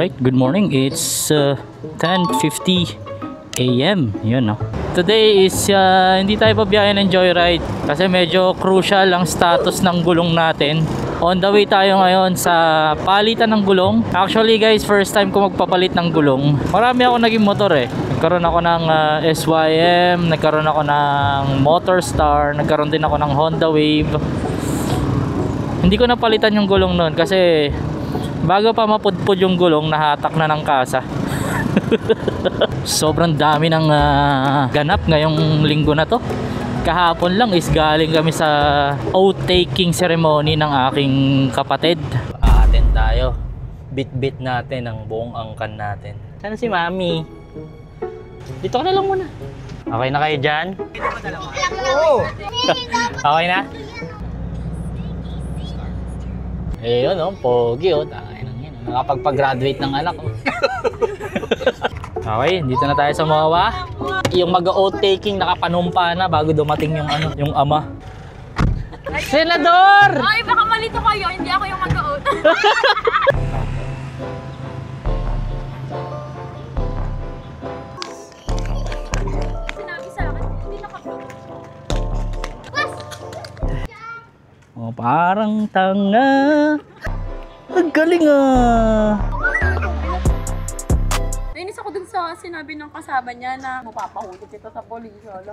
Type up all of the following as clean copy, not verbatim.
Alright, good morning. It's 10:50 AM. Yun, no? Today is hindi tayo pabiyahe ng Joyride kasi medyo crucial ang status ng gulong natin. On the way tayo ngayon sa palitan ng gulong. Actually guys, first time ko magpapalit ng gulong. Marami ako naging motor eh. Nagkaroon ako ng SYM, nagkaroon ako ng Motorstar, nagkaroon din ako ng Honda Wave. Hindi ko napalitan yung gulong noon kasi bago pa mapudpud yung gulong, nahatak na ng kasa. Sobrang dami ng ganap ngayong linggo na to. Kahapon lang is galing kami sa oath-taking ceremony ng aking kapatid. Aaten tayo. Bit-bit natin ang buong angkan natin. Sana si Mami? Dito ka na lang muna. Okay na kayo dyan? Oo. Okay na? Eh yun o, pogi o. Nakapagpag-graduate ng anak ko. Okay, dito na tayo sa Mawa. Yung mag-oath-taking nakapanumpa na bago dumating yung yung ama. Senador! Ay, baka malito kayo, hindi ako yung mag-oath. Sinabi sa akin, hindi naka-vlog. Oh, parang tanga. Ang galing ah. Nainis ako dun sa sinabi ng kasama niya na mapapahuli kita sa polisya.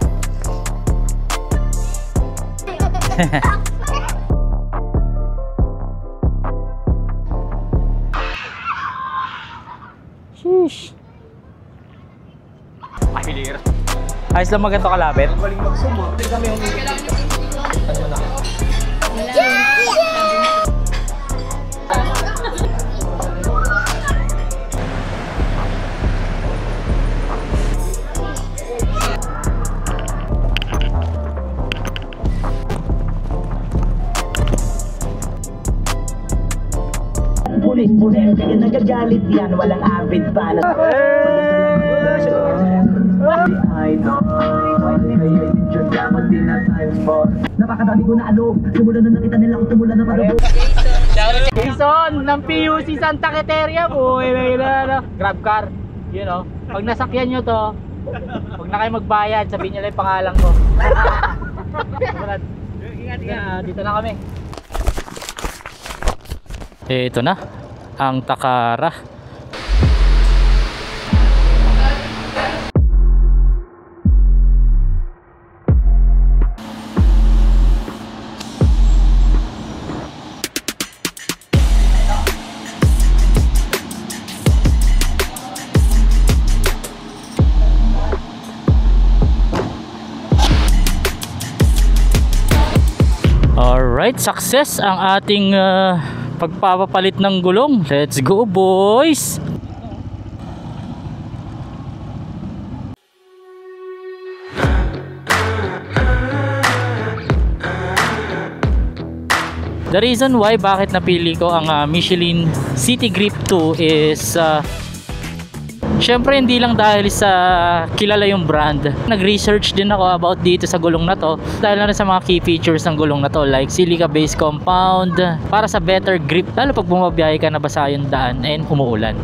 Sheesh. Mahilir. Ayos lang maganda kalapit. Galing magsumo. Hindi kami yung... Ano na? Pulis, kaya nagagalit yan, walang avid pa na. Napakadami ko na ano, tumula na nakita nila kung tumula na parang Jason ng PUC Santa Quiteria po. Grab car. You know, pag nasakyan nyo to, huwag na kayo magbayad, sabihin nyo lang yung pangalan ko. Dito na kami. Ito na ang Takara. Alright, success ang ating pagpapapalit ng gulong. Let's go boys! The reason why bakit napili ko ang Michelin City Grip 2 is syempre hindi lang dahil sa kilala yung brand. Nag-research din ako about dito sa gulong na to dahil na sa mga key features ng gulong na to like silica based compound para sa better grip lalo pag bumabiyahe ka nabasa yung daan and umuulan.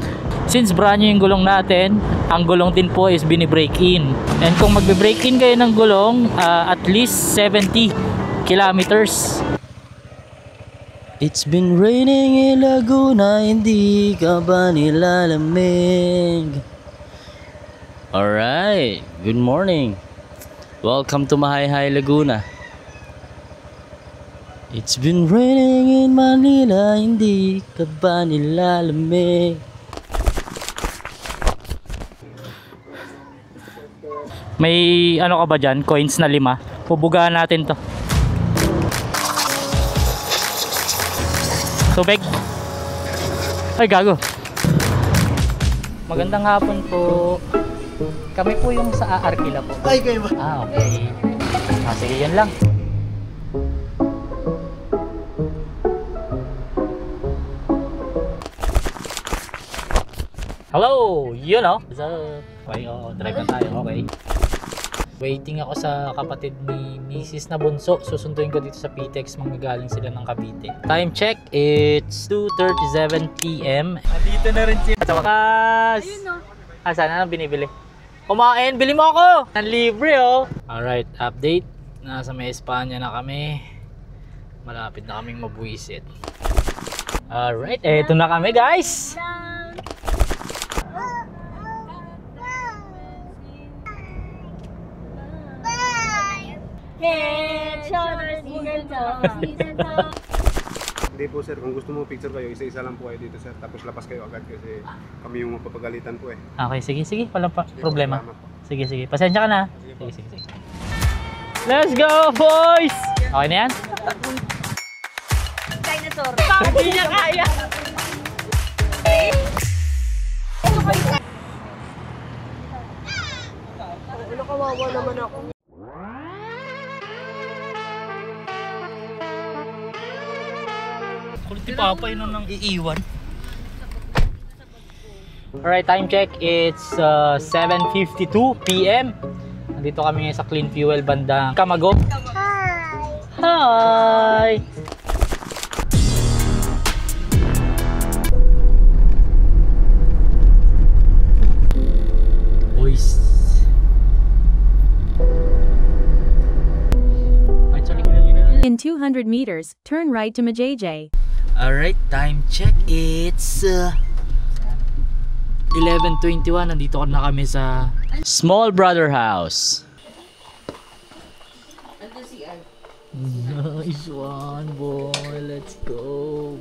Since brand new yung gulong natin, ang gulong din po is bini-break in. And kung magbe-break in kayo ng gulong, at least 70 kilometers. It's been raining in Laguna, hindi ka ba nilalamig? Alright, good morning. Welcome to Mahayhay, Laguna. It's been raining in Manila, hindi ka ba nilalamig? May ano ka ba dyan? Coins na 5. Pubugaan natin to. Tubig. Ay gago. Magandang hapon po. Kami po yung sa Arkila po. Ay, kayo ba? Ah, okay. Sige, yan lang. Hello, you know. So, okay, drive na tayo, okay. Waiting ako sa kapatid ni Mrs. na bunso. Susunduin ko dito sa PTEX. Manggagaling sila ng Cavite. Time check, it's 2:37 PM. Dito na rin siya. Sa wakas! Ayun no. Saan na binibili? Kumain! Bili mo ako! Ang libre oh! Alright, update. Nasa may Espanya na kami. Malapit na kaming mabuisit. Alright, eto na kami guys! Hindi po sir, kung gusto mo picture kayo, isa-isa lang po kayo dito sir. Tapos lapas kayo agad kasi kami yung mapapagalitan po eh. Okay, sige, sige. Walang problema. Salamat po. Sige, sige. Pasensya ka na. Sige, sige, sige. Let's go, boys! Okay na yan? Dinosaur. Hindi niya kaya! Ano kawawa naman ako. Kulit ni Papa yun nang iiwan. Alright, time check. It's 7:52 PM. Nandito kami ngayon sa Clean Fuel bandang Camagop. Hi! Boys. In 200 meters, turn right to Majayjay. Alright, time check. It's 11:21. Nandito na kami sa Small Brother House. Nice one, boy. Let's go.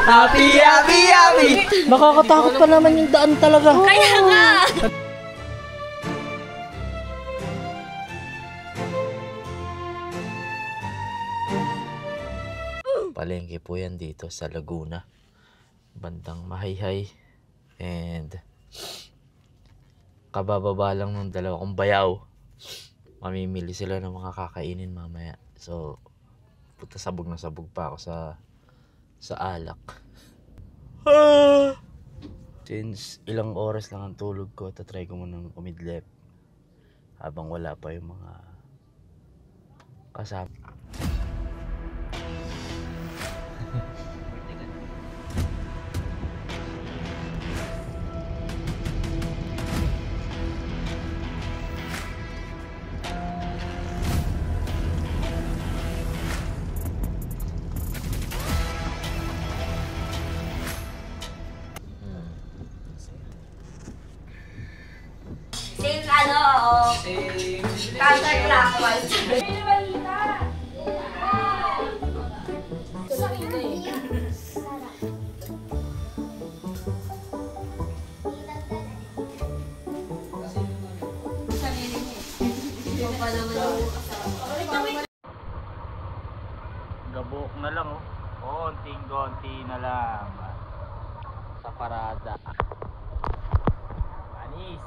Happy! Nakakatakot pa naman yung daan talaga. Kaya nga! Palengke po yan dito sa Laguna. Bandang Mahayhay. And kabababa lang ng dalawa kong bayaw. Mamimili sila ng mga kakainin mamaya. So, puta sabog na sabog pa ako sa alak. Since ilang oras lang ang tulog ko, tatry ko munang umidlip habang wala pa yung mga kasama. Sing counterclockwise. Gabok na lang oh. Konting-konti na lang sa parada. Manis.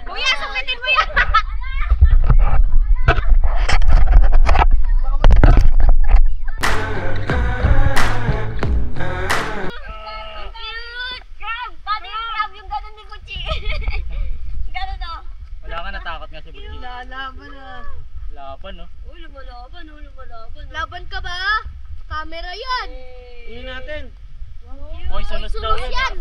Kuya, sabitin mo yan! Wala ka natakot nga si Butchi. Lalaban na. Laban no? Lumalaban. Laban ka ba? Camera yan! Iyon natin. Poisonous daw yan.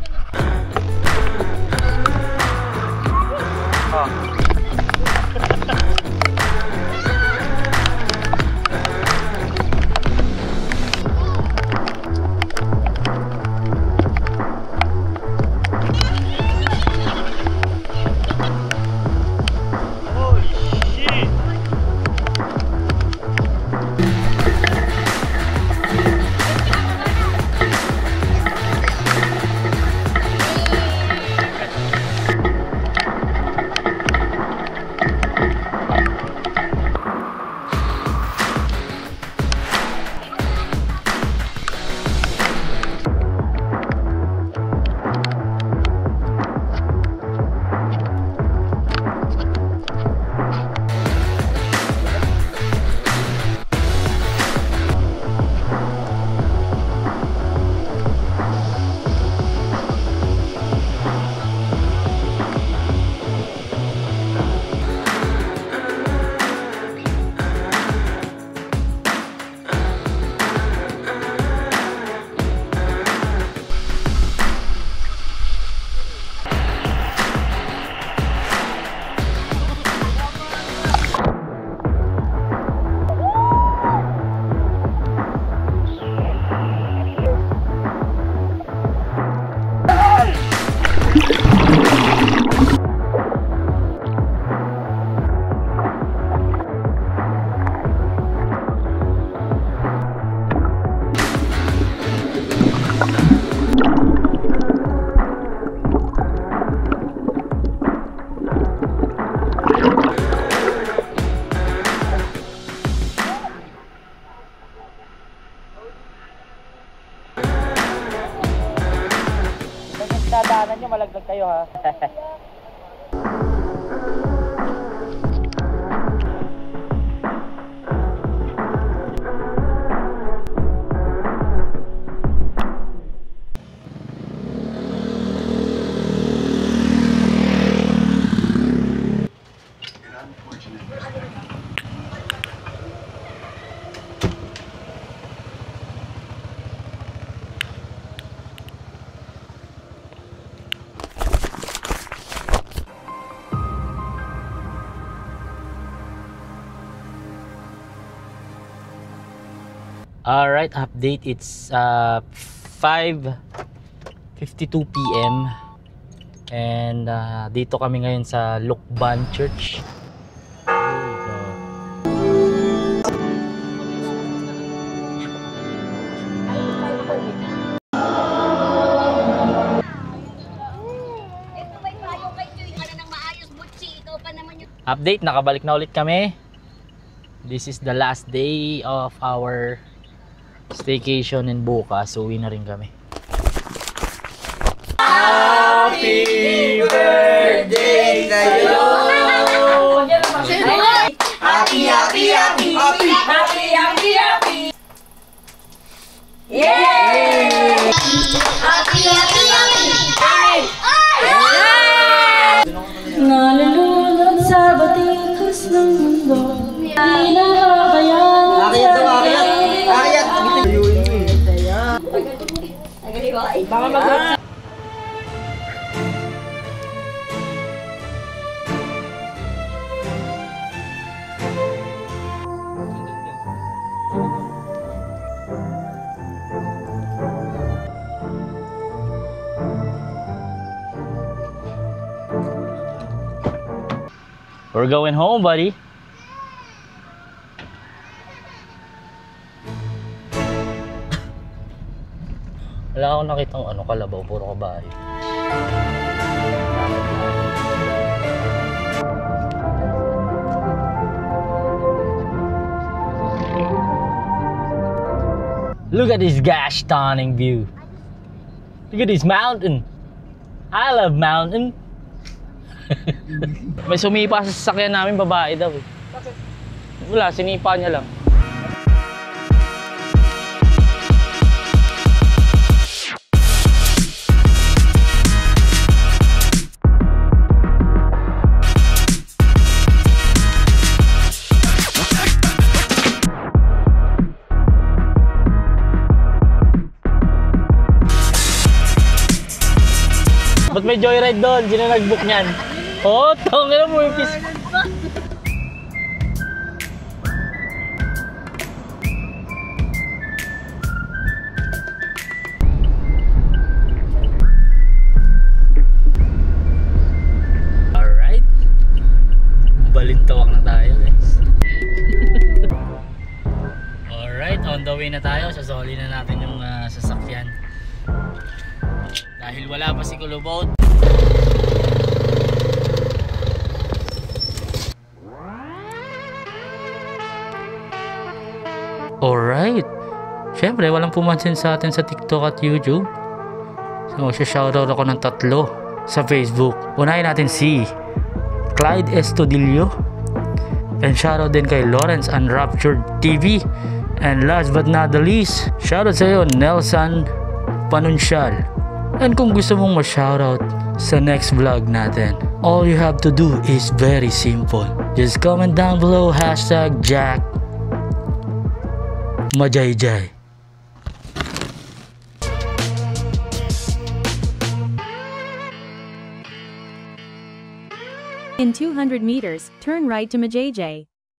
dinadaanan nyo, malaglag kayo ha. Alright, update. It's 5:52 PM and dito kami ngayon sa Lukban Church. Update, nakabalik na ulit kami. This is the last day of our staycation in bukas, so uwi na rin kami. Happy birthday sa'yo! Happy, happy, happy! Happy, happy, happy, happy! Yay! Happy, happy, happy! Nalulunod sa batikos ng mundo, di nakakayanan sa baka mag- We're going home, buddy. Wala akong nakitang kalabaw, puro kabayo. Look at this gosh stunning view. Look at this mountain. I love mountain. May sumipa sa sasakyan namin, babae daw eh. Wala, sinipa niya lang. Ba't may joyride doon? Sino nag-book niyan? Oh, tongin mo yung piece. Alright. Balintawak na tayo, guys. Alright, on the way na tayo. Sasoli na natin yung sasakyan. Dahil wala pa si Kulubot. Alright. Siyempre, walang pumansin sa atin sa TikTok at YouTube. So, shoutout ako ng 3 sa Facebook. Unahin natin si Clyde Estudillo. And shoutout din kay Lawrence Unraptured TV. And last but not the least, shoutout sa iyo, Nelson Panuncial. And kung gusto mong ma-shoutout sa next vlog natin, all you have to do is very simple. Just comment down below #Jack Majayjay. In 200 meters, turn right to Majayjay.